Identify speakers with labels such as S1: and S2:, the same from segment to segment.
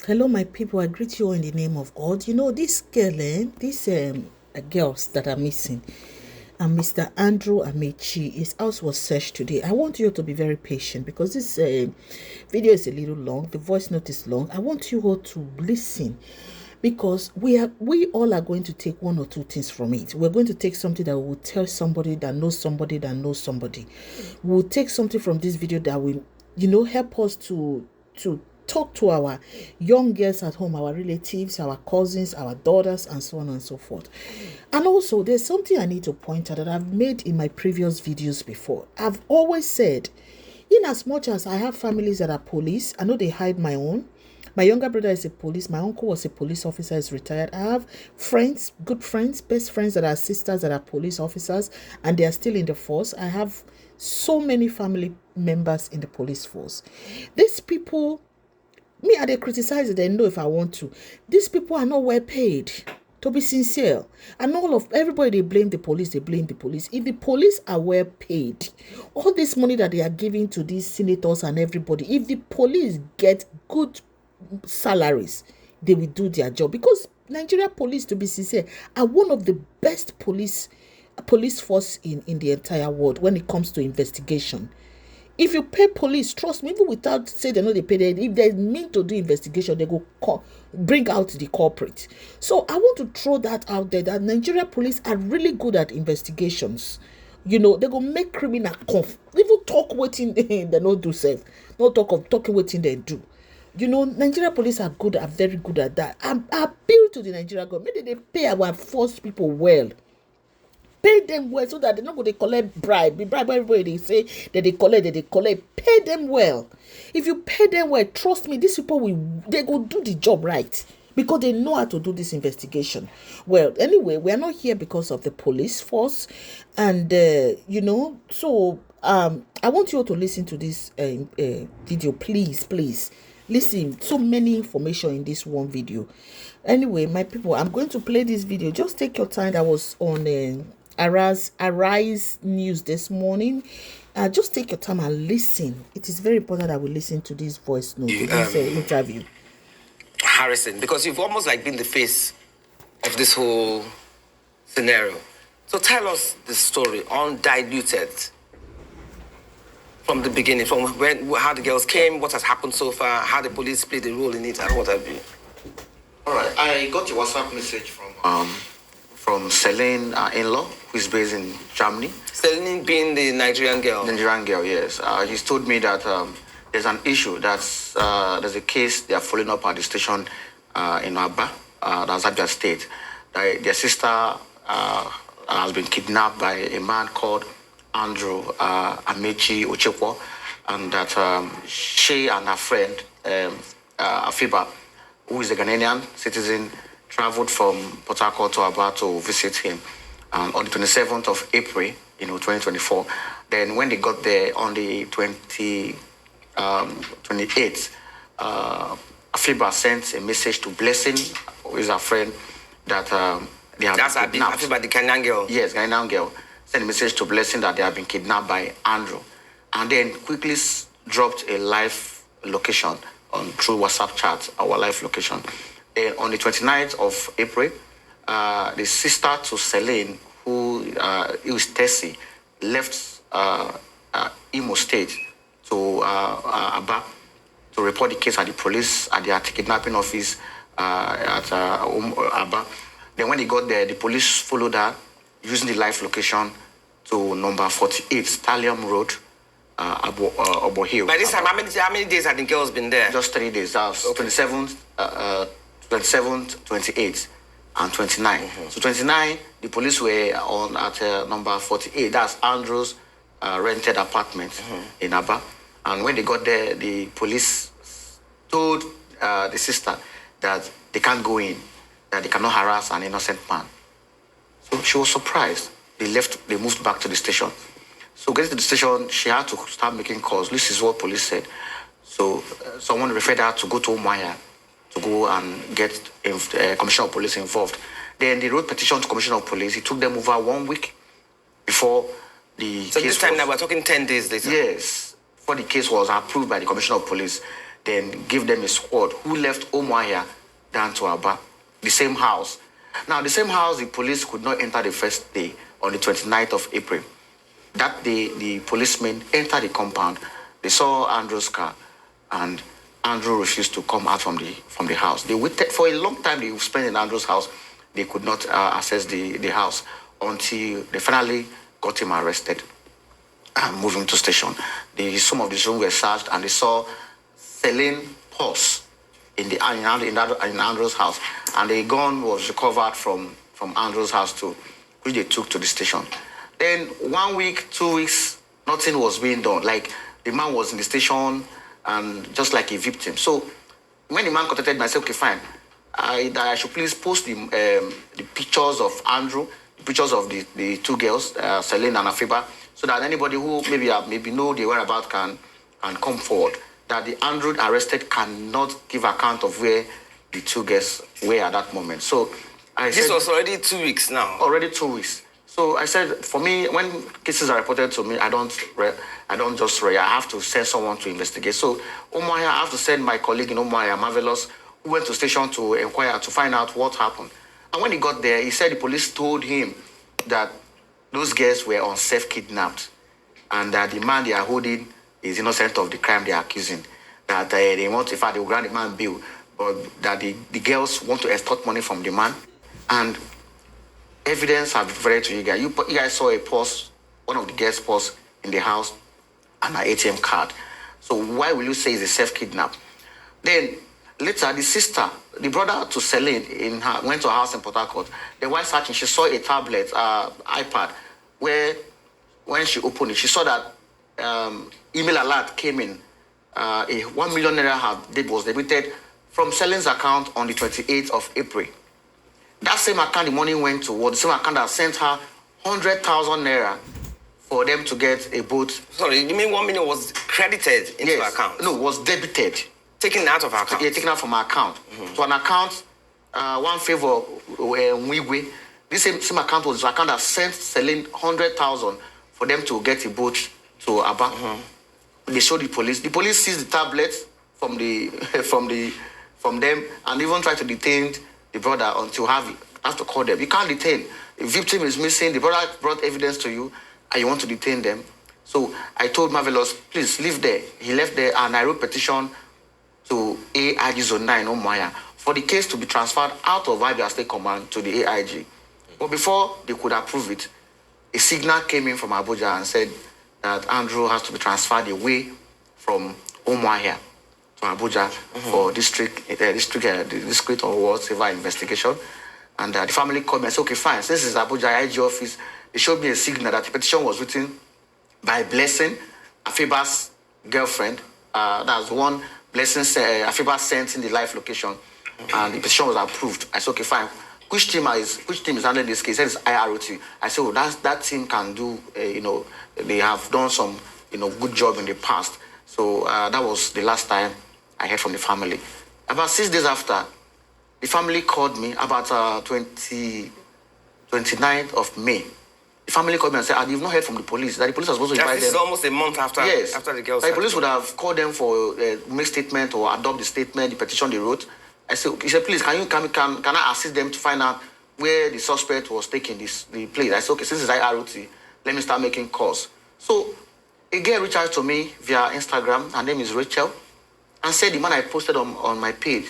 S1: Hello, my people. I greet you all in the name of God. You know, this girl, these girls that are missing, and Mr. Andrew Amechi, his house was searched today. I want you to be very patient because this video is a little long. The voice note is long. I want you all to listen because we all are going to take one or two things from it. We're going to take something that will tell somebody that knows somebody that knows somebody. We'll take something from this video that will, help us to talk to our young girls at home, our relatives, our cousins, our daughters, and so on and so forth. And also, there's something I need to point out that I've made in my previous videos before. I've always said, in as much as I have families that are police, I know they hide my own. My younger brother is a police. My uncle was a police officer, is retired. I have friends, good friends, best friends that are sisters that are police officers, and they are still in the force. I have so many family members in the police force. These people, me, I they criticize it, they know if I want to. These people are not well paid, to be sincere. And everybody, they blame the police, If the police are well paid, all this money that they are giving to these senators and everybody, if the police get good salaries, they will do their job. Because Nigeria police, to be sincere, are one of the best police force in the entire world when it comes to investigation. If you pay police, trust me, even without say they know they pay them, if they mean to do investigation, they go bring out the culprit. So I want to throw that out there, that Nigeria police are really good at investigations. They go make criminal cough. Even talk waiting they don't do safe. No talk of talking waiting they do. Nigeria police are very good at that. I appeal to the Nigeria government. Maybe they pay our force people well. Pay them well so that they're not going to collect bribe. The bribe, everybody they say that they collect. Pay them well. If you pay them well, trust me, these people they go do the job right because they know how to do this investigation. Well, anyway, we are not here because of the police force, and so I want you all to listen to this video, please. Listen, so many information in this one video. Anyway, my people, I'm going to play this video. Just take your time. That was on Arise News this morning. Just take your time and listen. It is very important that we listen to this voice note, this interview.
S2: Harrison, because you've almost like been the face of this whole scenario. So tell us the story, undiluted, from the beginning, from how the girls came, what has happened so far, how the police played a role in it, and what have you.
S3: All right, I got a WhatsApp message from Celine, in-law, who is based in Germany.
S2: Celine being the Nigerian girl?
S3: Nigerian girl, yes. He's told me that there's an issue, there's a case they are following up at the station in Aba, that's Abia State. Their sister has been kidnapped by a man called Andrew Amechi Ochekwo, and that she and her friend, Afiba, who is a Ghanaian citizen, traveled from Port Harcourt to Aba to visit him on the 27th of April, 2024. Then when they got there on the 28th, Afiba sent a message to Blessing, who is her friend, that they have been kidnapped.
S2: Afiba, the Ghanaian girl?
S3: Yes, Ghanaian girl. Sent a message to Blessing that they have been kidnapped by Andrew. And then quickly dropped a live location through WhatsApp chat, our live location. Then on the 29th of April, the sister to Celine, who is Tessie, left Imo State to Aba to report the case at the police at the kidnapping office at Aba. Then when they got there, the police followed her using the live location to number 48 Stallium Road, Obo Hill.
S2: By this time, how many days had the girls been there?
S3: Just 3 days. That's okay. 27th, 28th, and 29. Mm-hmm. So 29, the police were on at number 48. That's Andrew's rented apartment in Aba. And when they got there, the police told the sister that they can't go in, that they cannot harass an innocent man. So she was surprised. They moved back to the station. So getting to the station, she had to start making calls. This is what police said. So someone referred her to go to Umaya to go and get Commissioner of Police involved. Then they wrote petition to Commissioner of Police. It took them over 1 week before the
S2: case. So this time now we're talking 10 days later?
S3: Yes. Before the case was approved by the Commissioner of Police. then give them a squad who left Umuahia down to Aba, the same house. Now, the same house, the police could not enter the first day on the 29th of April. That day, the policemen entered the compound. They saw Andrew's car, and Andrew refused to come out from the house. They waited for a long time. They spent in Andrew's house. They could not access the house until they finally got him arrested and moved him to station. Some of the rooms were searched, and they saw selling purse in Andrew's house, and the gun was recovered from Andrew's house too, which they took to the station. Then 1 week, 2 weeks, nothing was being done. Like, the man was in the station and just like a victim. So when the man contacted me, I said, okay, fine. I should please post the pictures of Andrew, the pictures of the two girls, Celine and Afiba, so that anybody who maybe know the whereabouts can come forward. That the Andrew arrested cannot give account of where the two girls were at that moment. So
S2: this was already 2 weeks now.
S3: Already 2 weeks. So I said, for me, when cases are reported to me, I don't just I have to send someone to investigate. So Umuahia, I have to send my colleague in Umuahia, Marvelous, who went to station to inquire to find out what happened. And when he got there, he said the police told him that those girls were on self-kidnapped, and that the man they are holding is innocent of the crime they are accusing. That they want, in fact, they will grant the man bail, but that the girls want to extort money from the man. And evidence have been provided to you guys. You guys saw a purse, one of the girls' purse in the house, and an ATM card. So why will you say it's a self-kidnap? Then later, the brother to Celine went to her house in Port Harcourt. Then while searching, she saw a tablet, iPad, where when she opened it, she saw that email alert came in. A 1 million naira was debited from Celine's account on the 28th of April. That same account the money went to was the same account that sent her 100,000 naira for them to get a boat.
S2: Sorry, you mean 1 million was credited into her account?
S3: No, was debited.
S2: Taken out of her account?
S3: Yeah, taken out from her account. To an account, one favor, Mwigwe. This same account was the account that sent Celine 100,000 for them to get a boat to Aba. They showed the police. The police seized the tablet from them and even tried to detain the brother until have to call them. You can't detain. The victim is missing. The brother brought evidence to you, and you want to detain them. So I told Marvelous, please leave there. He left there, and I wrote petition to AIG Zone 9 Umuahia for the case to be transferred out of Abia State Command to the AIG. But before they could approve it, a signal came in from Abuja and said that Andrew has to be transferred away from Umuahia to Abuja for district or whatever investigation. And the family called me and said, okay, fine, since it's Abuja IG office, they showed me a signal that the petition was written by Blessing, Afiba's girlfriend. That's one Blessing Afiba sent in the live location, and the petition was approved. I said, okay, fine. Which team is handling this case? He said it's IROT. I said, oh, that team can do, they have done some, good job in the past. So that was the last time I heard from the family. About 6 days after, the family called me about 29th of May. The family called me and said, you've not heard from the police. That the police was supposed to invite them.
S2: This is almost a month after, after the girls.
S3: The police would have called them for make statement or adopt the statement, the petition they wrote. He said, please, can I assist them to find out where the suspect was taking the place? I said, okay, since it's IROT, let me start making calls. So a girl reached out to me via Instagram. Her name is Rachel, and said the man I posted on my page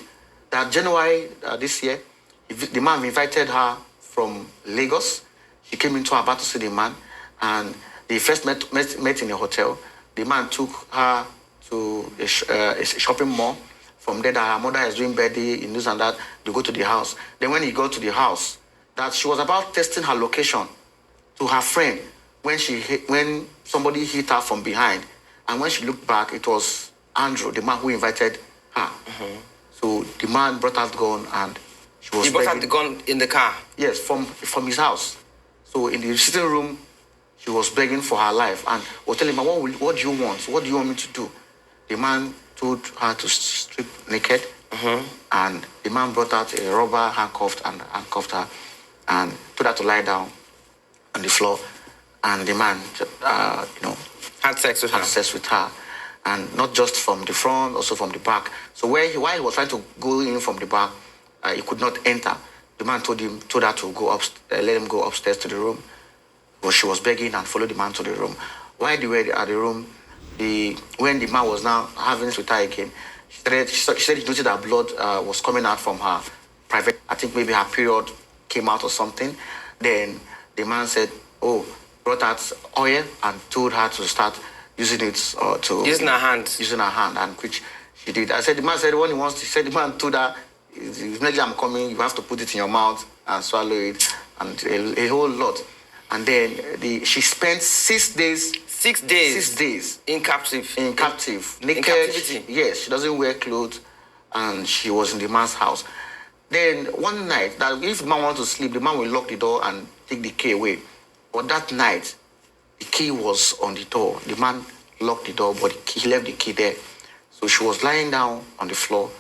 S3: that January this year, the man invited her from Lagos. She came into Aba to see the man, and they first met in a hotel. The man took her to a shopping mall. From there, that her mother is doing birthday in this and that. They go to the house. Then when he got to the house, that she was about testing her location to her friend when somebody hit her from behind. And when she looked back, it was Andrew, the man who invited her. So the man brought out the gun, and she was.
S2: He brought out the gun in the car?
S3: Yes, from his house. So in the sitting room, she was begging for her life and was telling him, what do you want? What do you want me to do? The man told her to strip naked, and the man brought out a rubber handcuffed her and told her to lie down on the floor, and the man,
S2: had sex with her.
S3: and not just from the front, also from the back. So while he was trying to go in from the back, he could not enter. The man told her to go let him go upstairs to the room. But she was begging and followed the man to the room. While they were at the room, when the man was now having this with her again, she said she noticed that blood was coming out from her private. I think maybe her period came out or something. Then the man said, brought out oil and told her to start using it
S2: using her hand.
S3: Using her hand, and which she did. I said, the man said when he wants to, the man told her, immediately I'm coming, you have to put it in your mouth and swallow it, and a whole lot. And then she spent 6 days.
S2: 6 days.
S3: 6 days
S2: in captive.
S3: Naked.
S2: In captivity.
S3: Yes, she doesn't wear clothes, and she was in the man's house. Then one night, that if the man wants to sleep, the man will lock the door and take the key away. But that night, the key was on the door. The man locked the door, but he left the key there. So she was lying down on the floor,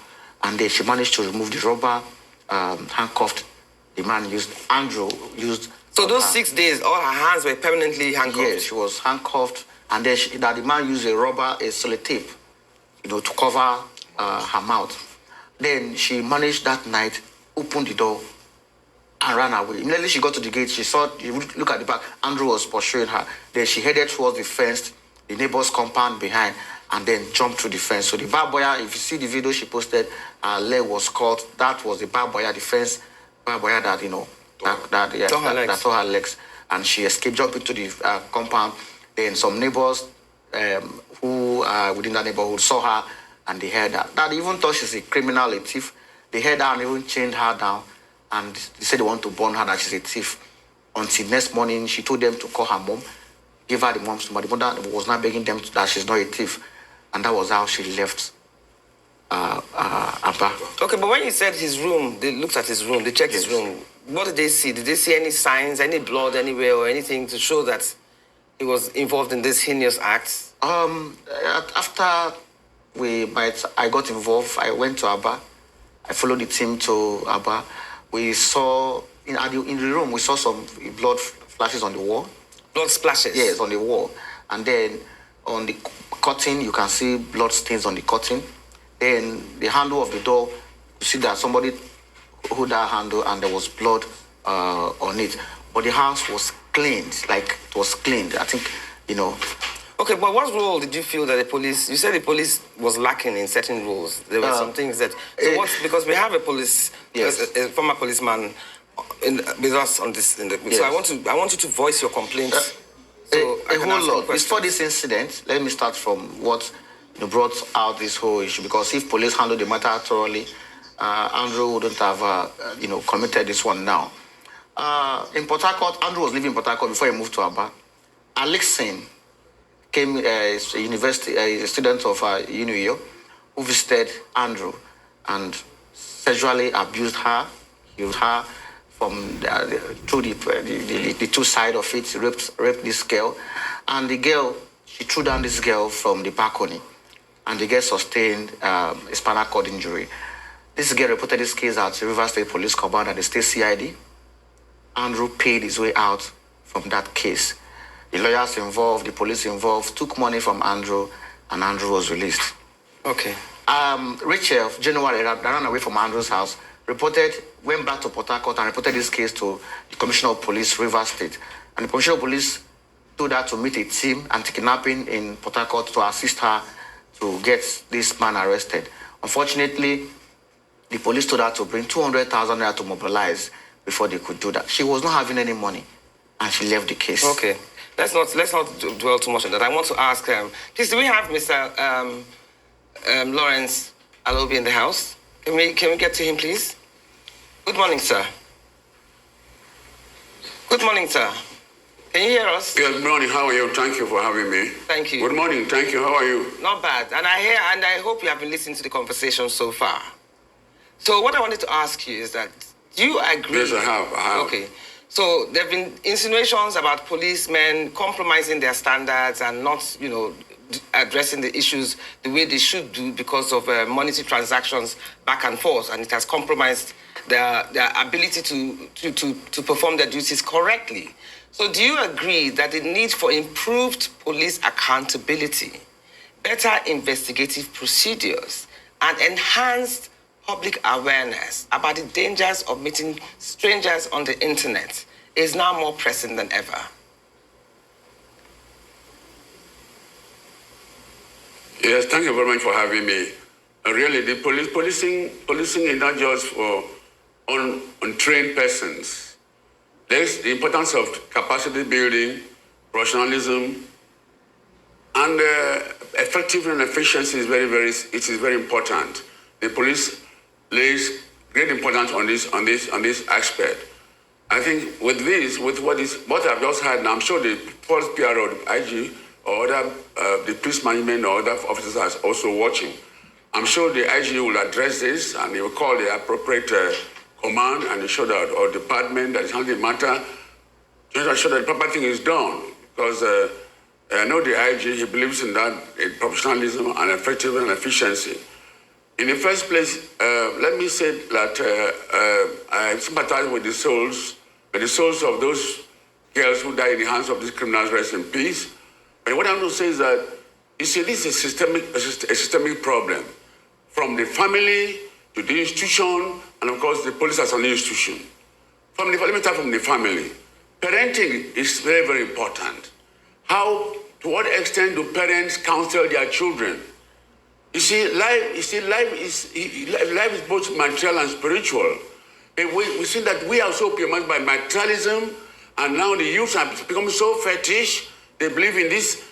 S3: and then she managed to remove the rubber, handcuffed. The man Andrew used.
S2: So those 6 days, all her hands were permanently handcuffed?
S3: Yes, she was handcuffed, and then the man used a sellotape, to cover her mouth. Then she managed that night, opened the door, and ran away. Immediately she got to the gate, she look at the back, Andrew was pursuing her. Then she headed towards the fence, the neighbor's compound behind, and then jumped through the fence. So the barbed wire, if you see the video she posted, her leg was caught. That was the barbed wire, the fence barbed wire that, that tore her legs. And she escaped, jumped into the compound. Then some neighbors who within that neighborhood saw her, and they heard her. That even thought she's a criminal, a thief. They heard her and even chained her down. And they said they want to burn her, that she's a thief. Until next morning, she told them to call her mom, give her the mom's number. The mother was not begging them that she's not a thief. And that was how she left Abba.
S2: Okay, but when you said his room, they looked at his room, they checked his room. What did they see? Did they see any signs, any blood anywhere or anything to show that he was involved in this heinous act?
S3: After I got involved, I went to Abba. I followed the team to Abba. We saw, in the room, we saw some blood flashes on the wall.
S2: Blood splashes?
S3: Yes, on the wall. And then on the curtain, you can see blood stains on the curtain. Then the handle of the door, you see that somebody hold that handle and there was blood on it. But the house was cleaned, like it was cleaned. I think,
S2: Okay, but what role did you feel that the police... You said the police was lacking in certain roles. There were some things that... So because we have a police... Yes. A former policeman with us on this... Yes. So I want you to voice your complaints.
S3: A whole lot. Before this incident, let me start from what brought out this whole issue. Because if police handled the matter thoroughly, Andrew wouldn't have, committed this one now. In Port Harcourt, Andrew was living in Port Harcourt before he moved to Aba. Alexin came as a student of UNIO, who visited Andrew and sexually abused her, used her through the two sides of it, raped this girl. And the girl, she threw down this girl from the balcony, and the girl sustained a spinal cord injury. This girl reported this case at the River State Police Command and the State CID. Andrew paid his way out from that case. The lawyers involved, the police involved, took money from Andrew, and Andrew was released.
S2: Okay.
S3: Rachel, January, that ran away from Andrew's house, went back to Port Harcourt and reported this case to the Commissioner of Police, River State. And the Commissioner of Police told her to meet a team anti-kidnapping in Port Harcourt to assist her to get this man arrested. Unfortunately, the police told her to bring 200,000 naira to mobilize before they could do that. She was not having any money, and she left the case.
S2: Okay. Let's not dwell too much on that. I want to ask, please, do we have Mr. Lawrence Alobi in the house? Can we get to him, please? Good morning, sir. Good morning, sir. Can you hear us?
S4: Good morning. How are you? Thank you for having me.
S2: Thank you.
S4: Good morning. Thank you. How are you?
S2: Not bad. And I hope you have been listening to the conversation so far. So what I wanted to ask you is that, do you agree?
S4: Yes, I have.
S2: Okay. So there have been insinuations about policemen compromising their standards and not, addressing the issues the way they should do because of monetary transactions back and forth, and it has compromised their ability to perform their duties correctly. So do you agree that the need for improved police accountability better investigative procedures, and enhanced public awareness about the dangers of meeting strangers on the internet is now more pressing than ever.
S4: Yes, thank you very much for having me. Really, the policing is not just for untrained persons. There's the importance of capacity building, professionalism, and effectiveness and efficiency is very important. The police lays great importance on this aspect. I think with what I've just heard, and I'm sure the first PRO, the IG, or other the police management or other officers are also watching. I'm sure the IG will address this and he will call the appropriate command and ensure that or department that is handling the matter to ensure that the proper thing is done. Because I know the IG, he believes in that professionalism and effectiveness and efficiency. In the first place, let me say that I sympathize with the souls of those girls who died in the hands of these criminals. Rest in peace. But what I'm going to say is that, you see, this is a systemic problem. From the family to the institution, and of course the police as an institution. Let me start from the family. Parenting is very, very important. To what extent do parents counsel their children? You see, life is both material and spiritual. We see that we are so preoccupied by materialism, and now the youth have become so fetish. They believe in this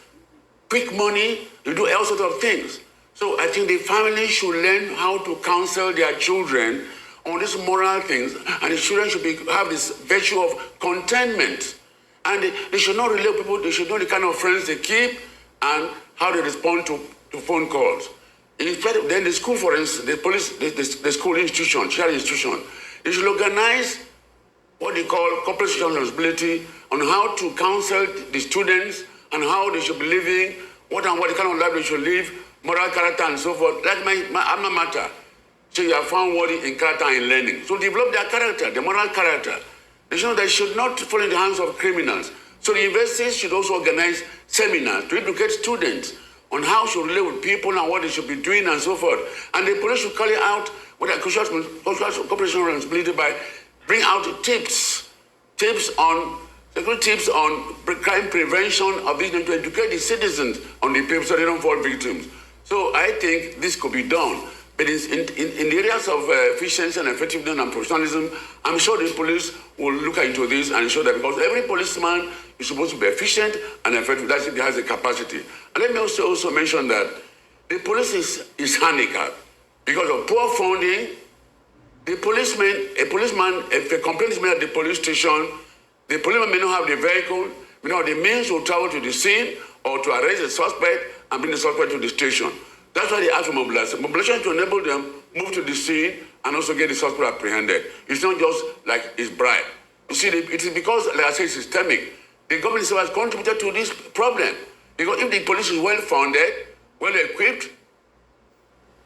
S4: quick money. They do all sorts of things. So I think the family should learn how to counsel their children on these moral things, and the children should have this virtue of contentment. And they should not relate people. They should know the kind of friends they keep and how they respond to phone calls. Then the school, for instance, the police, the school institution, child institution, they should organize what they call corporate social responsibility on how to counsel the students and how they should be living, what kind of life they should live, moral character and so forth. Like my alma mater. So you are found worthy in character and learning. So develop their character, their moral character. They should not fall in the hands of criminals. So the universities should also organize seminars to educate students on how to relate with people and what they should be doing and so forth. And the police should carry out what a cooperation responsibility by bring out tips on crime prevention of this to educate the citizens on the people so they don't fall victims. So I think this could be done. But in the areas of efficiency and effectiveness and professionalism, I'm sure the police will look into this and ensure that, because every policeman is supposed to be efficient and effective. That's if he has the capacity. And let me also mention that the police is handicapped because of poor funding. A policeman, if a complaint is made at the police station, the policeman may not have the vehicle, may not have the means to travel to the scene or to arrest the suspect and bring the suspect to the station. That's why they ask for mobilization. Mobilization to enable them move to the scene and also get the suspect apprehended. It's not just like it's bribe. You see, it is because, like I say, it's systemic. The government has contributed to this problem. Because if the police is well funded, well equipped,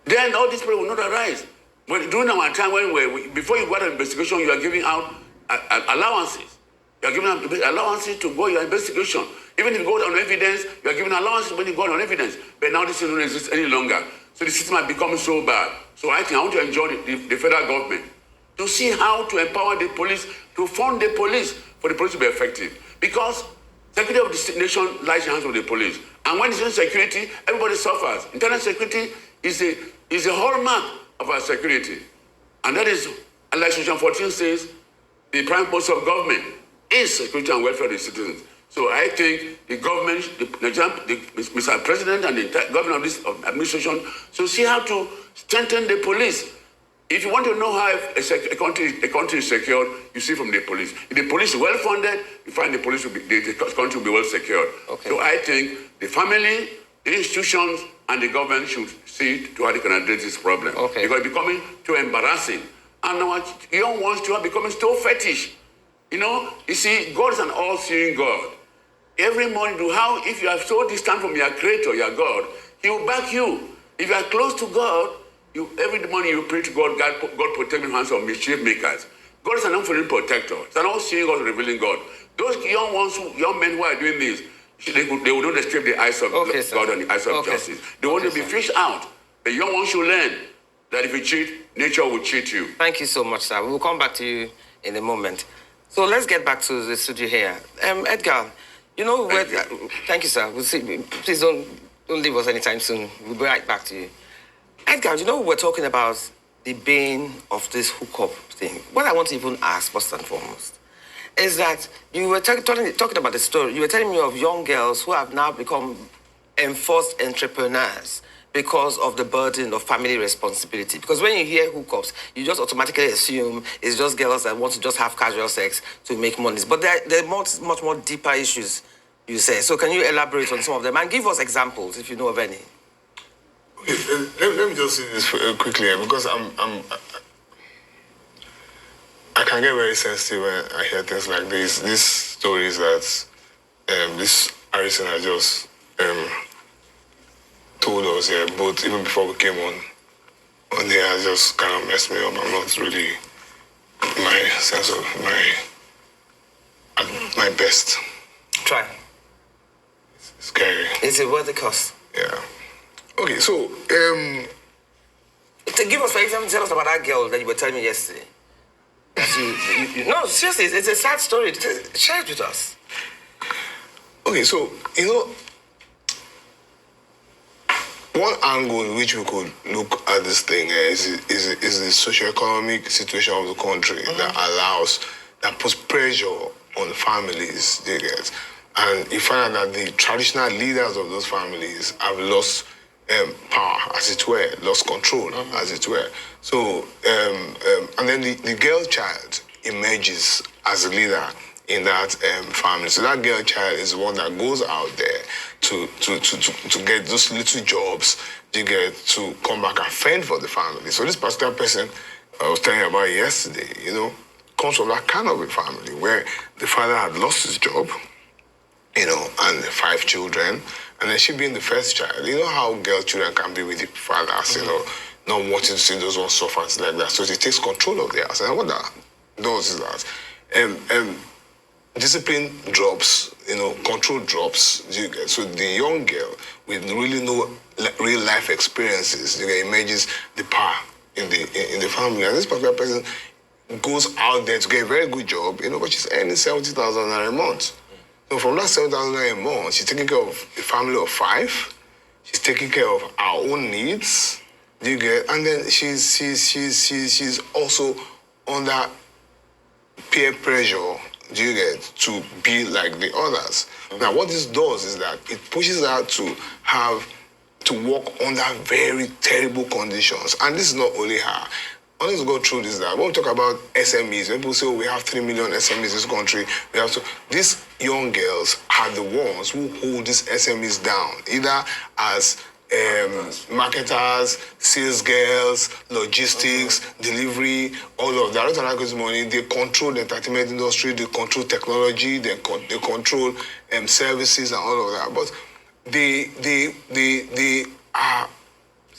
S4: then all this problem will not arise. But during our time before you go out on investigation, you are giving out allowances. You are giving out allowances to go your investigation. Even if you go on evidence, you are giving allowances when you go on evidence. But now this doesn't exist any longer. So the system has become so bad. So I think I want to enjoy the federal government to see how to empower the police, to fund the police for the police to be effective. Because security of the nation lies in the hands of the police. And when it's insecurity, everybody suffers. Internal security is a hallmark of our security. And that is, like Section 14 says, the prime purpose of government is security and welfare of the citizens. So I think the government, Mr. President and the government of this administration should see how to strengthen the police. If you want to know how a country is secured, you see from the police. If the police is well funded, you find the country will be well secured. Okay. So I think the family, the institutions, and the government should see to how they can address this problem. Okay. Because it's becoming too embarrassing. And our young ones too are becoming so fetish. You see, God is an all-seeing God. Every morning, if you are so distant from your Creator, your God, He will back you. If you are close to God, every morning you pray to God, God protect me from hands of mischief makers. God is an unfailing protector. It's an all-seeing God, revealing God. Those young men who are doing this, They will not escape the eyes of
S2: Okay, sir.
S4: God and the eyes of
S2: Okay.
S4: justice. They want to be fished out. The young ones should learn that if you cheat, nature will cheat you.
S2: Thank you so much, sir. We'll come back to you in a moment. So let's get back to the studio here. Edgar, you know, thank you, sir. We'll see. Please don't leave us anytime soon. We'll be right back to you. Edgar, you know, we're talking about the bane of this hookup thing. What I want to even ask, first and foremost, is that you were talking about the story. You were telling me of young girls who have now become enforced entrepreneurs because of the burden of family responsibility. Because when you hear hookups, you just automatically assume it's just girls that want to just have casual sex to make money. But there are much more deeper issues, you say. So can you elaborate on some of them and give us examples if you know of any?
S5: Okay, let me just say this quickly because I can get very sensitive when I hear things like this. These stories that this Harrison has just told us here, but even before we came on there, has just kind of messed me up. I'm not really my sense of my best.
S2: Try.
S5: It's scary.
S2: Is it worth the cost?
S5: Yeah. Okay, so
S2: To give us, for example, tell us about that girl that you were telling me yesterday. No, seriously, it's a sad story. Share it with us.
S5: okay, so one angle in which we could look at this thing is the socioeconomic situation of the country that puts pressure on families, you get. And you find out that the traditional leaders of those families have lost power, as it were, lost control, as it were. So, and then the girl child emerges as a leader in that family. So that girl child is the one that goes out there to get those little jobs, you get, to come back and fend for the family. So this particular person I was telling you about yesterday, comes from that kind of a family where the father had lost his job, and 5 children, and then she being the first child. You know how girl children can be with the fathers, not wanting to see those ones suffer like that. So she takes control of theirs. And what that does is that discipline drops, control drops. So the young girl with really no real life experiences, emerges the power in the family. And this particular person goes out there to get a very good job, but she's earning 70,000 naira a month. So from that 7,000 naira a month, she's taking care of a family of 5. She's taking care of our own needs. Do you get? And then she's also under peer pressure. Do you get, to be like the others? Now, what this does is that it pushes her to work under very terrible conditions. And this is not only her. What is go through this, that when we talk about SMEs, people say, we have 3 million SMEs in this country. These young girls are the ones who hold these SMEs down, either as marketers, sales girls, logistics, delivery, all of that. Not money. They control the entertainment industry, they control technology, they control services and all of that. But they are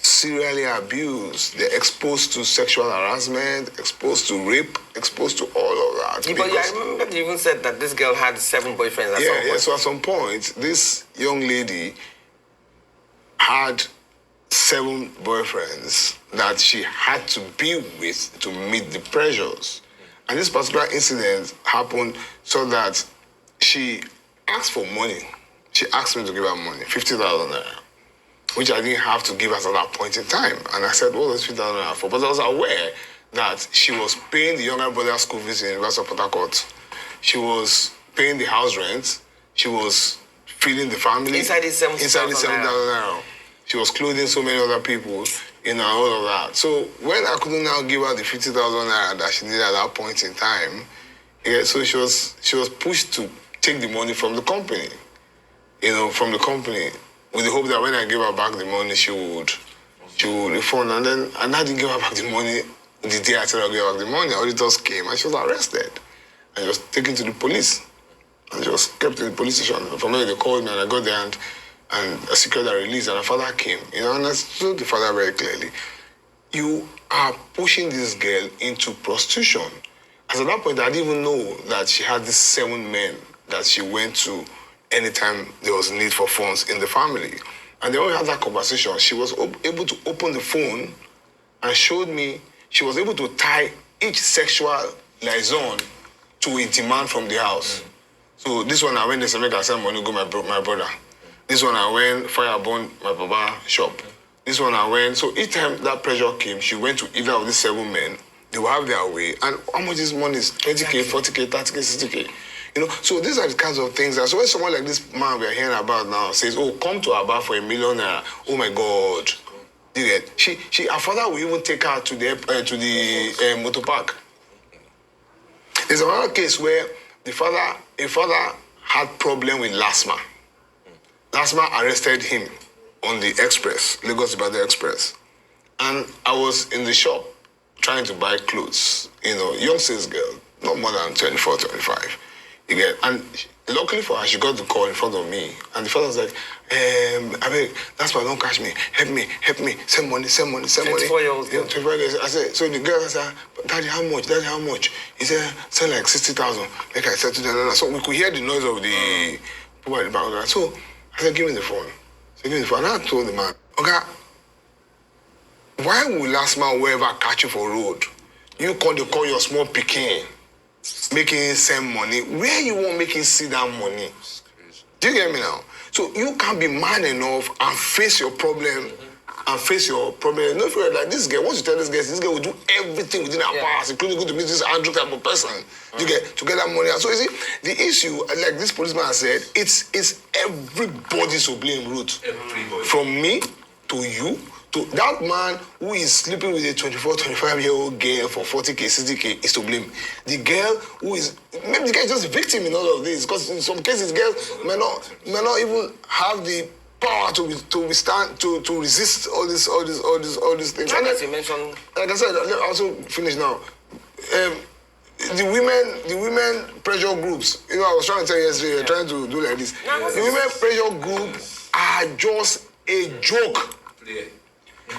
S5: serially abused. They're exposed to sexual harassment, exposed to rape, exposed to all of that.
S2: Yeah, but I remember you even said that this girl had 7 boyfriends at some point.
S5: Yeah, so at some point, this young lady had 7 boyfriends that she had to be with to meet the pressures. And this particular incident happened so that she asked for money. She asked me to give her money, 50,000 naira, which I didn't have to give at that point in time. And I said, what was 50,000 naira for? But I was aware that she was paying the younger brother's school fees in the University of Port Harcourt. She was paying the house rent. She was feeding the family.
S2: Inside the 7,000
S5: naira. She was clothing so many other people, all of that. So when I couldn't now give her the 50,000 naira that she needed at that point in time, so she was pushed to take the money from the company, from the company, with the hope that when I gave her back the money, she would refund. And I didn't give her back the money the day I said I'll give her back the money. Auditors came and she was arrested. And she was taken to the police. And she was kept in the police station. From there, they called me and I got there and I secured her release. And her father came. And I told the father very clearly, you are pushing this girl into prostitution. As at that point, I didn't even know that she had these 7 men that she went to anytime there was need for funds in the family. And then when we had that conversation, she was able to open the phone and showed me she was able to tie each sexual liaison to a demand from the house. So this one I went to make I send money go my brother. This one I went fireborn my baba shop. This one I went. So each time that pressure came, she went to either of these 7 men. They will have their way. And how much is money? 20K, 40K, 30K, 60K. You know, so these are the kinds of things. So when someone like this man we are hearing about now says, "Oh, come to Aba for $1 million," oh my God, you get? Her father will even take her to the motor park. There's another case where a father had problem with LASMA. LASMA arrested him on the express, Lagos Ibadan Express, and I was in the shop trying to buy clothes. You know, young sales girl, not more than 24, 25. You get, and luckily for her, she got the call in front of me, and the father was like, I mean, that's why don't catch me. Help me, send money.
S2: 24-year-old girl.
S5: 24 years. I said, so the girl said, Daddy, how much? He said, send like 60,000. Like I said to them, so we could hear the noise of the people at the back. So I said, give me the phone. And I told the man, okay, why will last man whoever catch you for road? You call your small picking, making send money. Where you want making see that money? Do you get me now? So you can't be man enough and face your problem. No fear like this guy. Once you tell this guy will do everything within our powers, including go to meet this Andrew type of person. You get to get that money. So you see, the issue, like this policeman said, it's everybody's to blame route. From me to you to that man who is sleeping with a 24, 25-year-old girl for 40K, 60K is to blame. The girl who is, maybe the guy is just a victim in all of this, because in some cases, girls may not even have the power to withstand, to resist all these things.
S2: And as you mentioned,
S5: like I said, I'll also finish now. The women pressure groups, you know, I was trying to tell you yesterday, trying to do like this. The women pressure group are just a joke. Yeah.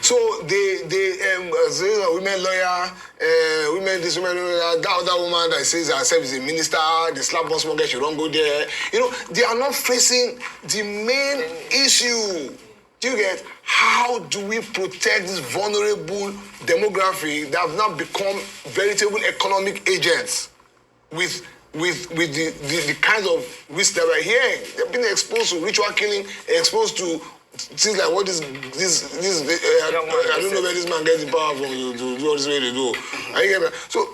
S5: So they women lawyer, women this, women that other woman that says herself is a minister, the slap one small girl, she don't go there. You know, they are not facing the main issue. Do you get? How do we protect this vulnerable demography that have now become veritable economic agents with the kinds of risks that we're hearing? They've been exposed to ritual killing, exposed to things like what this I don't know where this man gets the power from to do all this way they do. Are you getting me? So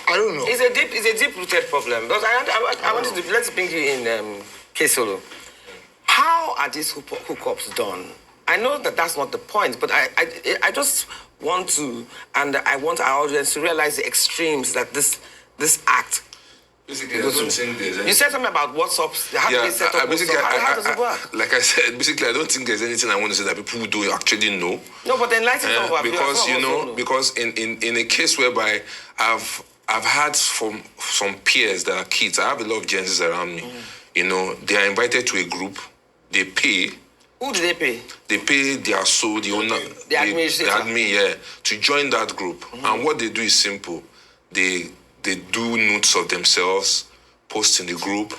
S5: I don't know.
S2: It's a deep-rooted problem. Because I wanted to let's bring you in, Kesolo. How are these hookups done? I know that that's not the point, but I just want to, and I want our audience to realize the extremes that this act.
S6: Basically, I don't think there's anything.
S2: You said something about WhatsApp. How do they set up WhatsApp? How does it work?
S6: Like I said, basically, I don't think there's anything I want to say that people do actually know.
S2: No, but enlighten us about
S6: because you know, because in a case whereby I've had from some peers that are kids, I have a lot of Gen Zs around me. You know, they are invited to a group. They pay.
S2: Who do they pay?
S6: They pay their soul, the owner, the admin, to join that group. And what they do is simple. They do notes of themselves, post in the group,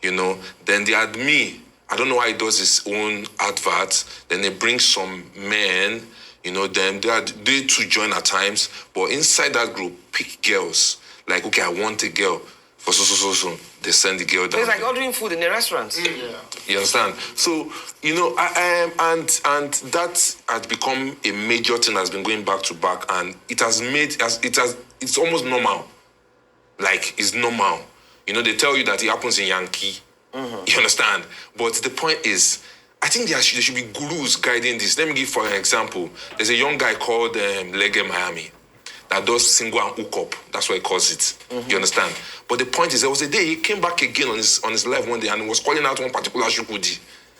S6: you know. Then the admin, I don't know why he does his own advert. Then they bring some men, you know, then they too join at times. But inside that group, pick girls. Like, okay, I want a girl for so. They send the girl down.
S2: So it's like ordering food in a restaurant.
S6: Yeah. You understand? So, you know, and that has become a major thing that's been going back to back, and it's almost normal. Like, it's normal. You know, they tell you that it happens in Yankee. You understand? But the point is, I think there should be gurus guiding this. Let me give for an example. There's a young guy called Lege Miami that does single and hookup. That's what he calls it. You understand? But the point is, there was a day he came back again on his live one day and he was calling out one particular shukudi,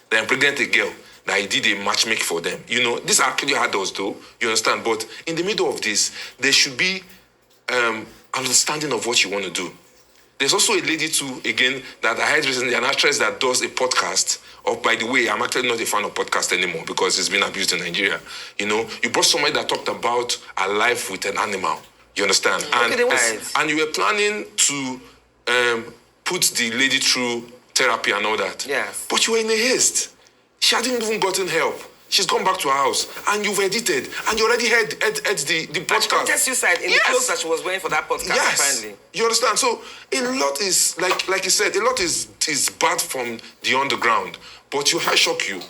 S6: that impregnated a girl, that he did a matchmaking for them. You know, these are actually adults though. You understand? But in the middle of this, there should be understanding of what you want to do. There's also a lady too, again, that I heard recently, an actress that does a podcast. By the way, I'm actually not a fan of podcast anymore because it's been abused in Nigeria. You know, you brought somebody that talked about a life with an animal. You understand? And you were planning to put the lady through therapy and all that.
S2: Yes.
S6: But you were in a haste. She hadn't even gotten help. She's gone back to her house, and you've edited, and you already heard the podcast.
S2: And she contest suicide in the clothes that she was wearing for that podcast, apparently.
S6: You understand? So a lot is, like you said, a lot is bad from the underground. But I shock you.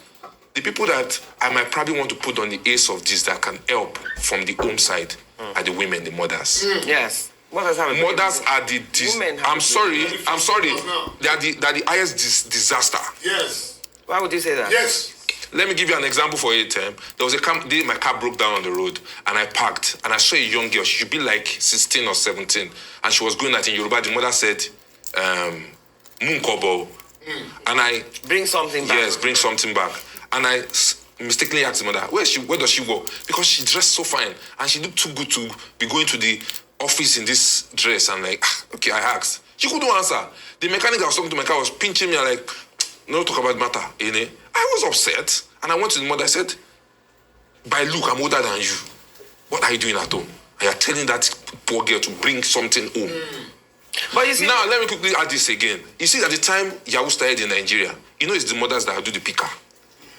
S6: The people that I might probably want to put on the ace of this that can help from the home side are the women, the mothers.
S2: Yes. Mothers
S6: are the
S2: women.
S6: I'm sorry. They are the highest disaster.
S5: Yes.
S2: Why would you say that?
S5: Yes.
S6: Let me give you an example for it. There was a day my car broke down on the road, and I parked, and I saw a young girl. She should be like 16 or 17, and she was going at in Yoruba. The mother said, "Munkobo," and I
S2: bring something back.
S6: Yes, bring something back. And I mistakenly asked the mother, where does she go? Because she dressed so fine, and she looked too good to be going to the office in this dress. I'm like, okay, I asked. She couldn't answer. The mechanic I was talking to my car was pinching me. I'm like, no talk about matter, you know. I was upset, and I went to the mother. I said, by look, I'm older than you. What are you doing at home? And you're telling that poor girl to bring something home.
S2: But you see,
S6: now, let me quickly add this again. You see, at the time Yahoo started in Nigeria, it's the mothers that do the picker,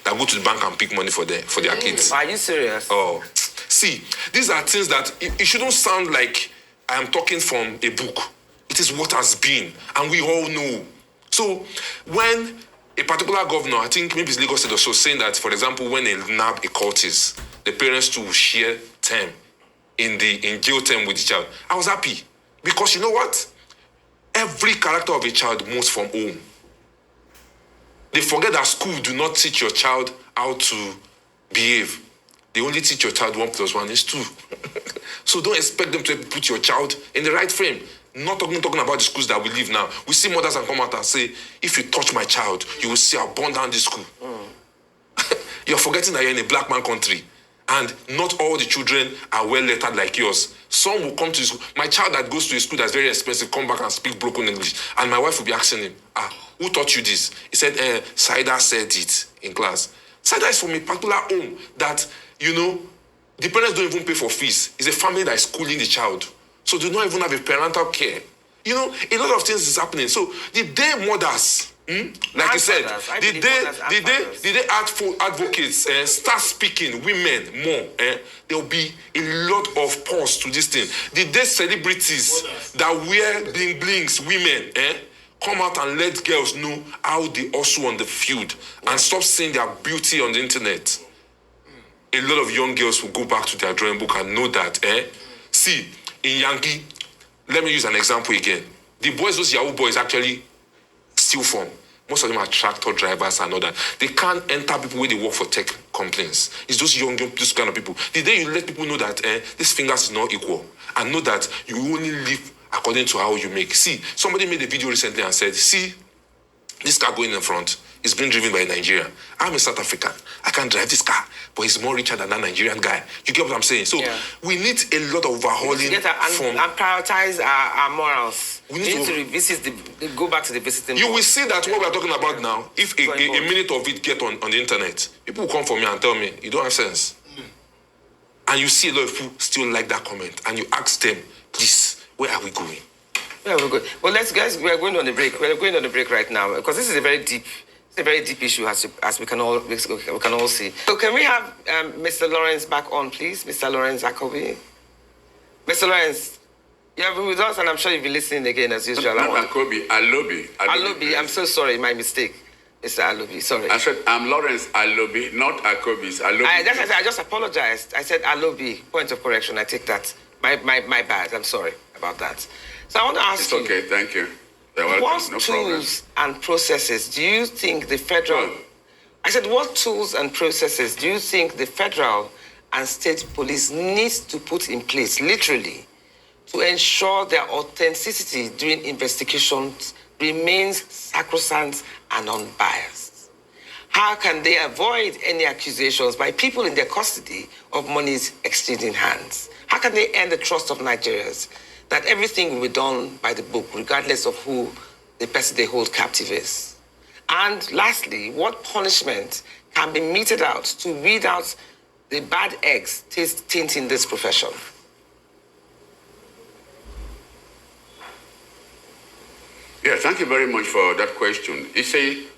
S6: that go to the bank and pick money for their kids.
S2: Are you serious?
S6: Oh, see, these are things that it shouldn't sound like I am talking from a book. It is what has been, and we all know. So, when a particular governor, I think maybe it's Lagos State or so, saying that, for example, when they nab a cultist, the parents too share term in jail term with the child, I was happy. Because you know what? Every character of a child moves from home. They forget that school do not teach your child how to behave. They only teach your child 1 + 1 is 2. So don't expect them to put your child in the right frame. Not talking about the schools that we live now. We see mothers and come out and say, if you touch my child, you will see I'll burn down this school. You're forgetting that you're in a black man country. And not all the children are well lettered like yours. Some will come to school. My child that goes to a school that's very expensive, come back and speak broken English. And my wife will be asking him, who taught you this? He said, Saida said it in class. Saida is from a particular home that, the parents don't even pay for fees. It's a family that is schooling the child. So they don't even have a parental care. A lot of things is happening. So the day mothers, like you said, the day advocates start speaking women more, there will be a lot of pause to this thing. The day celebrities that wear bling blings, women, come out and let girls know how they also on the field and stop seeing their beauty on the internet. A lot of young girls will go back to their drawing book and know that, see, in Yankee, let me use an example again. The boys, those Yahoo boys actually steal from. Most of them are tractor drivers and all that. They can't enter people where they work for tech companies. It's those those kind of people. The day you let people know that these fingers is not equal and know that you only live according to how you make. See, somebody made a video recently and said, see, this car going in front is being driven by a Nigerian. I'm a South African. I can drive this car, but he's more richer than that Nigerian guy. You get what I'm saying? So we need a lot of overhauling
S2: and prioritize our morals. We need to revisit go back to the visiting.
S6: You will see that what we're talking about now, if a minute of it get on the internet, people will come for me and tell me, you don't have sense. And you see a lot of people still like that comment, and you ask them, please, where are we going?
S2: Yeah, we're good. Well, guys, we are going on the break. We're going on the break right now because this is a very deep issue, as we can all see. So, can we have Mr. Lawrence back on, please, Mr. Lawrence Akobi? Mr. Lawrence, you have been with us, and I'm sure you'll be listening again as usual.
S4: Not Akobi, Alobi.
S2: Alobi, I'm so sorry, my mistake, Mr. Alobi. Sorry.
S4: I said I'm Lawrence Alobi, not Akobi. It's Alobi.
S2: I just apologized. I said Alobi. Point of correction. I take that. My bad. I'm sorry about that. So I want to ask you.
S4: It's okay, thank you.
S2: What tools and processes do you think the federal... I said, what tools and processes do you think the federal and state police needs to put in place, literally, to ensure their authenticity during investigations remains sacrosanct and unbiased? How can they avoid any accusations by people in their custody of monies exchanging hands? How can they earn the trust of Nigerians that everything will be done by the book, regardless of who the person they hold captive is? And lastly, what punishment can be meted out to weed out the bad eggs tainting this profession?
S4: Yeah, thank you very much for that question. You see,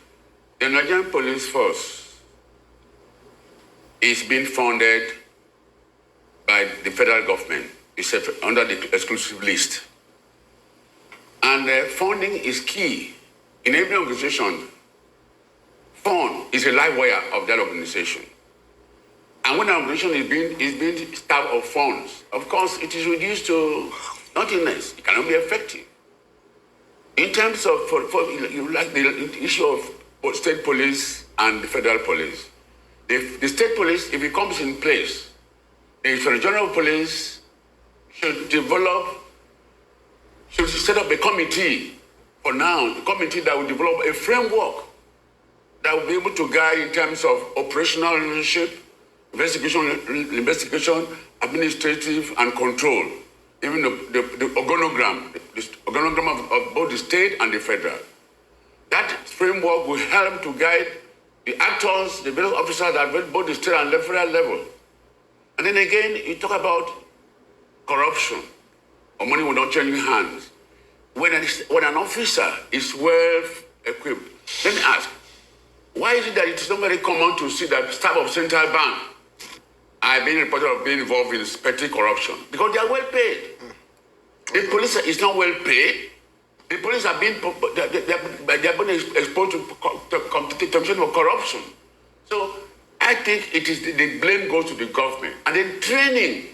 S4: the Nigerian police force is being funded by the federal government. It's under the exclusive list. And funding is key. In every organization, fund is a live wire of that organization. And when an organization is being starved of funds, of course, it is reduced to nothingness. It cannot be effective. In terms of, you like the issue of state police and the federal police. The state police, if it comes in place, the general police should set up a committee for now, a committee that will develop a framework that will be able to guide in terms of operational leadership, investigation, administrative, and control. Even the organogram of both the state and the federal. That framework will help to guide the actors, the various officers at both the state and the federal level. And then again, you talk about corruption or money will not change hands. When an officer is well equipped, let me ask, why is it that it is not very common to see that staff of central bank are being reported of being involved in petty corruption? Because they are well paid. The police is not well paid. The police are being exposed to temptation of corruption. So I think it is the blame goes to the government. And then training,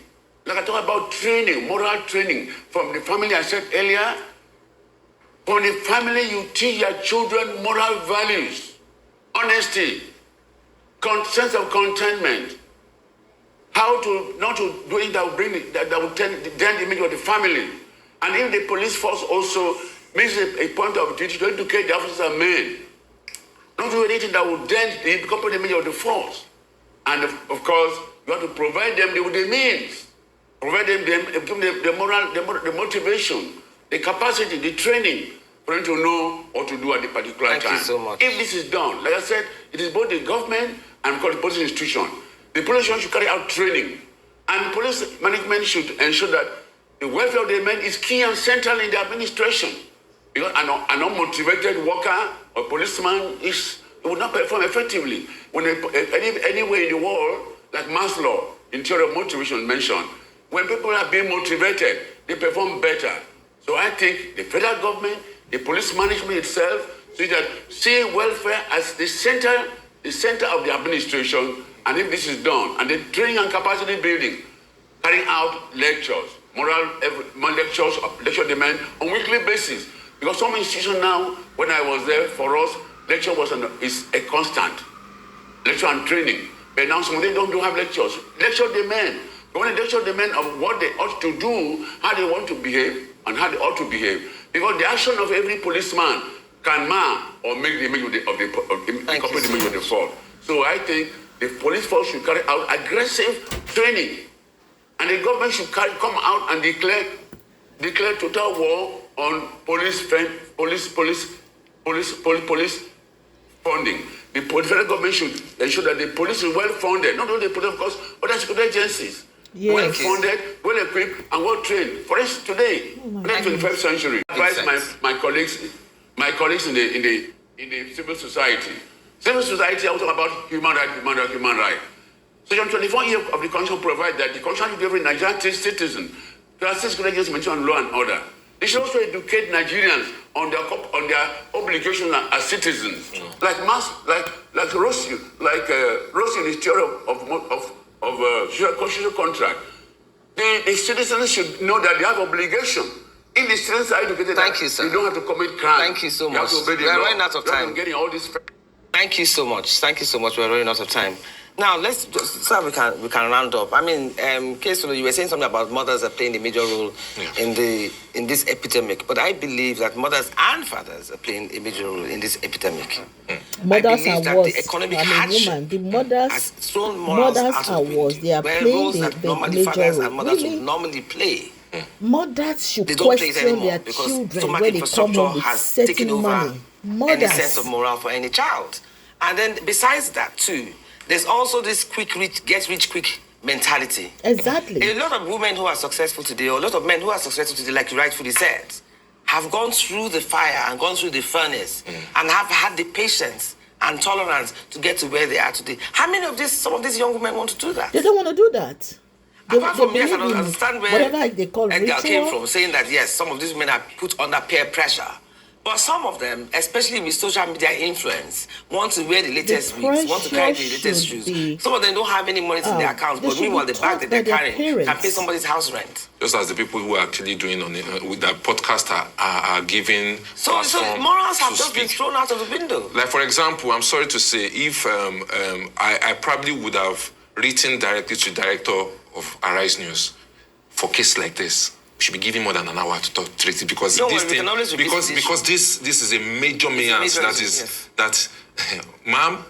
S4: like I talk about training, moral training from the family. I said earlier, from the family you teach your children moral values, honesty, sense of contentment, how to not to do it that will that will dent the image of the family. And if the police force also makes a point of duty to educate the officers and men, not do anything that will dent the company image of the force. And of course, you have to provide them with the means, provide them give them the moral, the motivation, the capacity, the training for them to know what to do at the particular time.
S2: Thank you so much.
S4: If this is done, like I said, it is both the government and the police institution. The police should carry out training, and police management should ensure that the welfare of the men is key and central in the administration. Because an unmotivated worker or policeman will not perform effectively. When anywhere in the world, like Maslow, interior motivation mentioned, when people are being motivated, they perform better. So I think the federal government, the police management itself, see welfare as the center of the administration. And if this is done, and then training and capacity building, carrying out lectures, lecture demand on weekly basis. Because some institutions now, when I was there, for us, lecture is a constant. Lecture and training. But now some of them don't have lectures. Lecture demand. They want to lecture demand of what they ought to do, how they want to behave, and how they ought to behave. Because the action of every policeman can mar or make the image of the force. So I think the police force should carry out aggressive training. And the government should come out and declare total war on police funding. The federal government should ensure that the police is well funded, not only the police, of course, other security agencies. Yes. Well funded, well equipped, and well trained. For instance, today, in the 21st century, I advise my colleagues in the civil society. Civil society, I will talk about human rights. Section 24 of the Constitution provides that the Constitution will give every Nigerian citizen classes against mention law and order. They should also educate Nigerians on their obligations as citizens, like Rossi, in his theory of social contract. The citizens should know that they have obligation. If the citizens are educated, you don't have to commit crime.
S2: Thank you so much. We are running out of time. Thank you so much. We're running out of time. Now, so we can round up. I mean, Kesolo, you were saying something about mothers are playing a major role in this epidemic, but I believe that mothers and fathers are playing a major role in this epidemic.
S1: Mothers are worse. The mothers are worse. They are playing the major role.
S2: And mothers would normally play.
S1: Mothers should question their children when they come home with certain money.
S2: Any sense of morale for any child. And then besides that too, there's also this get rich quick mentality.
S1: Exactly.
S2: A lot of women who are successful today, or a lot of men who are successful today, like you rightfully said, have gone through the fire and gone through the furnace and have had the patience and tolerance to get to where they are today. How many of some of these young women want to do that?
S1: They don't want to do that.
S2: Apart from yes, I don't understand where
S1: whatever they call
S2: Edgar
S1: ritual
S2: came from, saying that yes, some of these women are put under peer pressure. But some of them, especially with social media influence, want to wear the latest wigs, want to carry the latest shoes. Some of them don't have any money in their accounts, but meanwhile, the bag that they're carrying can pay somebody's house rent.
S6: Just as the people who are actually doing on with that podcast are giving
S2: so morals have just been thrown out of the window.
S6: Like, for example, I'm sorry to say, if I probably would have written directly to the director of Arise News for cases like this. We should be giving more than an hour to treat it because this is a major menace that ma'am,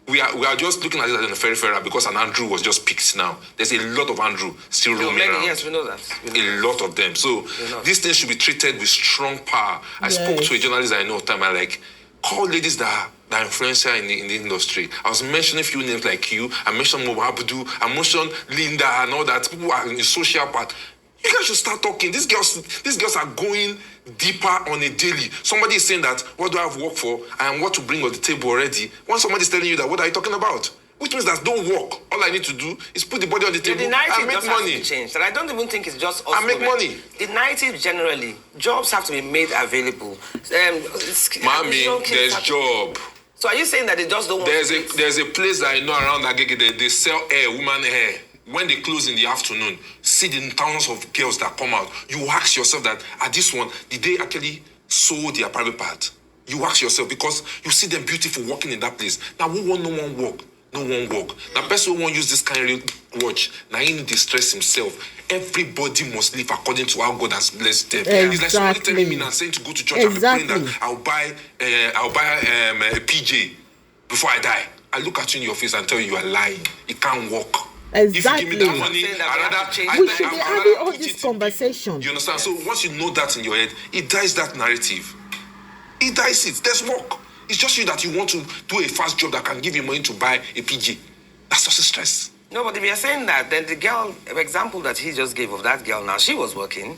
S6: we are just looking at it as a peripheral because an Andrew was just picked now. There's a lot of Andrew still roaming around.
S2: Yes, we know that.
S6: A lot of them. So this thing should be treated with strong power. I spoke to a journalist I know time. I like call ladies that are influencer in the industry. I was mentioning a few names like you. I mentioned Mobabudu. I mentioned Linda and all that. People are in the social part. You guys should start talking. These girls are going deeper on a daily. Somebody is saying that, what do I have work for? I am what to bring on the table already. When somebody is telling you that, what are you talking about? Which means that don't work. All I need to do is put the body on the table and make money.
S2: Changed. And I don't even think it's just us.
S6: I make money.
S2: The narrative generally, jobs have to be made available.
S6: Mommy, there's job.
S2: So are you saying that they just don't want
S6: There's a place that I know around Agege, they sell hair, woman hair. When they close in the afternoon, see the thousands of girls that come out. You ask yourself that, at this one, did they actually sew their private part? You ask yourself because you see them beautiful walking in that place. Now, who want no one walk? No one walk. Now, person who won't use this kind of watch, now he need to stress himself. Everybody must live according to how God has blessed them.
S1: Exactly.
S6: It's like somebody telling me now, saying to go to church and be praying that I'll buy a PJ before I die. I look at you in your face and tell you are lying. It can't work.
S1: Exactly.
S6: If you give me that money,
S1: we should be having all this conversation.
S6: You understand? So once you know that in your head, it dies that narrative. It dies it. There's work. It's just you that you want to do a fast job that can give you money to buy a PJ. That's just a stress.
S2: No, but if you're saying that, then the girl, example that he just gave of that girl now, she was working.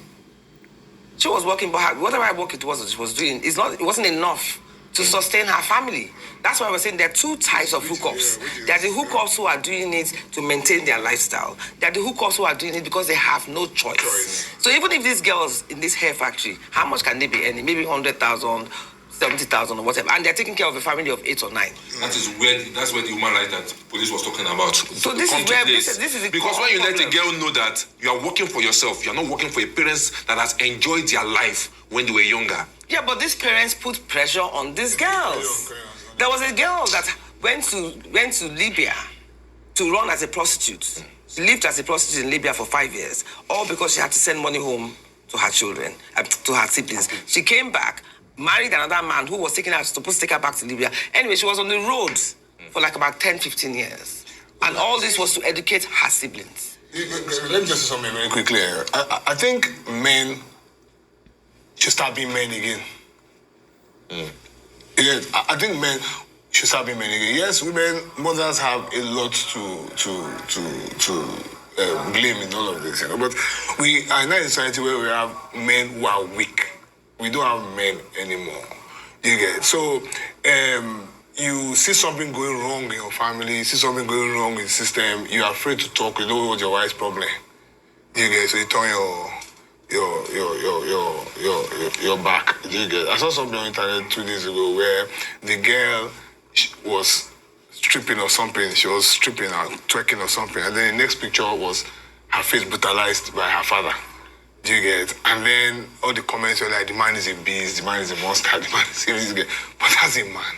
S2: She was working, but whatever work it was that she was doing, it wasn't enough to sustain her family. That's why we're saying there are two types of hookups. There are the hookups who are doing it to maintain their lifestyle. There are the hookups who are doing it because they have no choice. So even if these girls in this hair factory, how much can they be earning? Maybe 100,000, 70,000 or whatever. And they're taking care of a family of 8 or 9.
S6: That's where the human rights that police was talking about.
S2: So this is where this is
S6: because when you let a girl know that you are working for yourself, you are not working for a parents that has enjoyed their life when they were younger.
S2: Yeah, but these parents put pressure on these girls. There was a girl that went to Libya to run as a prostitute. She lived as a prostitute in Libya for 5 years, all because she had to send money home to her children, to her siblings. She came back, married another man who was supposed to take her back to Libya. Anyway, she was on the road for like about 10, 15 years. And all this was to educate her siblings.
S5: Let me just say something very quickly. I think men should start being men again. Yeah, I think men should start being men again. Yes, mothers have a lot to blame in all of this, but we are in a society where we have men who are weak. We don't have men anymore. You get it? So you see something going wrong in your family, you see something going wrong in the system, you're afraid to talk, you don't know what's your wife's problem. You get it? So you turn your back. You get it? I saw something on the internet 2 days ago where the girl was stripping or something. She was stripping or twerking or something. And then the next picture was her face brutalized by her father. Do you get it? And then all the comments were like, the man is a beast, the man is a monster, the man is a beast. But that's a man.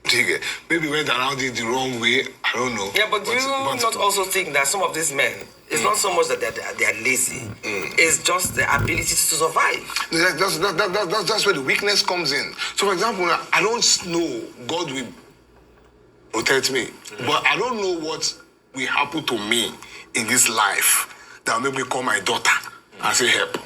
S5: Do you get it? Maybe went around it the wrong way. I don't know.
S2: Yeah, but do you not also think that some of these men, it's not so much that they're lazy. It's just the ability to survive.
S5: That's where the weakness comes in. So, for example, I don't know, God will protect me, but I don't know what will happen to me in this life that will make me call my daughter and say help.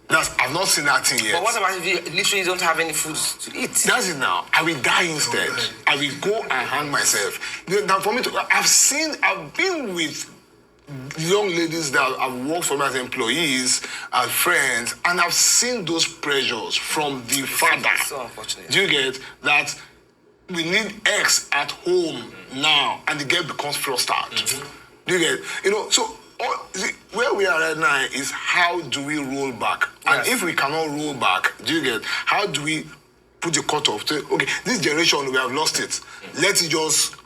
S5: I've not seen that thing yet.
S2: But what about if you literally don't have any food to eat?
S5: That's it now. I will die instead. I will go and hang myself. Now, for me I've been with young ladies that have worked for me as employees, as friends, and I've seen those pressures from the father.
S2: So unfortunate.
S5: Do you get that? We need X at home now, and the girl becomes flustered. Do you get? So where we are right now is how do we roll back? And if we cannot roll back, do you get? How do we put the cutoff? Say, okay, this generation we have lost it. Let it just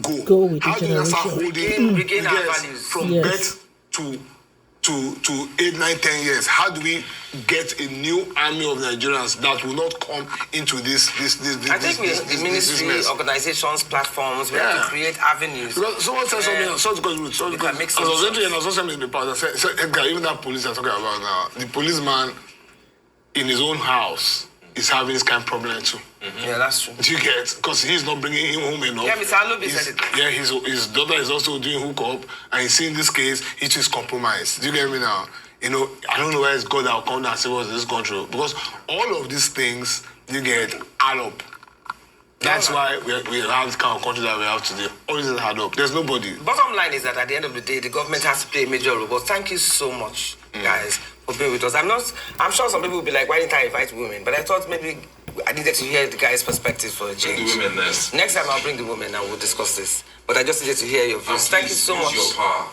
S5: go.
S1: With
S5: how
S1: the
S5: do you start
S1: generation.
S5: holding
S2: regain our values
S5: from birth to 8, 9, 10 years? How do we get a new army of Nigerians that will not come into this?
S2: I think the ministry, organizations, platforms, we have to create avenues.
S5: Because someone said something. I was entering and I saw something in the past. I said, Edgar, even that police I'm talking about now, the policeman in his own house is having this kind of problem too.
S2: Yeah, that's true.
S5: Do you get? Because he's not bringing him home enough.
S2: Yeah, Mr. Alobi said it.
S5: Yeah, his daughter is also doing hookup, and he's seeing this case, it is compromised. Do you get me now? I don't know where it's God that will come down and say what's this country. Because all of these things, you get add up. That's why we have this kind of country that we have today. All this is add up. There's nobody.
S2: Bottom line is that at the end of the day, the government has to play a major role. But thank you so much, guys, for being with us. I'm sure some people will be like, why didn't I invite women? But I thought maybe I needed to hear the guys' perspective for a change.
S6: The women next
S2: time I'll bring the women and we'll discuss this. But I just needed to hear your views. Thank you so much.
S6: Use your power.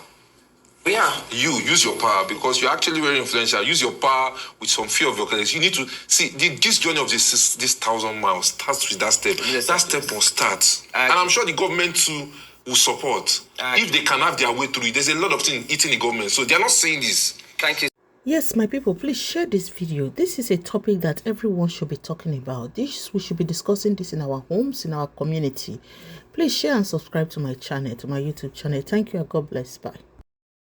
S2: Yeah.
S6: You use your power because you're actually very influential. Use your power with some fear of your colleagues. You need to see this journey of this 1,000 miles starts with that step.
S2: Yes,
S6: that step must start. And I'm sure the government too will support. If they can have their way through it. There's a lot of things eating the government. So they're not saying this.
S2: Thank you.
S1: Yes, my people, please share this video. This is a topic that everyone should be talking about. We should be discussing this in our homes, in our community. Please share and subscribe to my channel, to my YouTube channel. Thank you and God bless. Bye.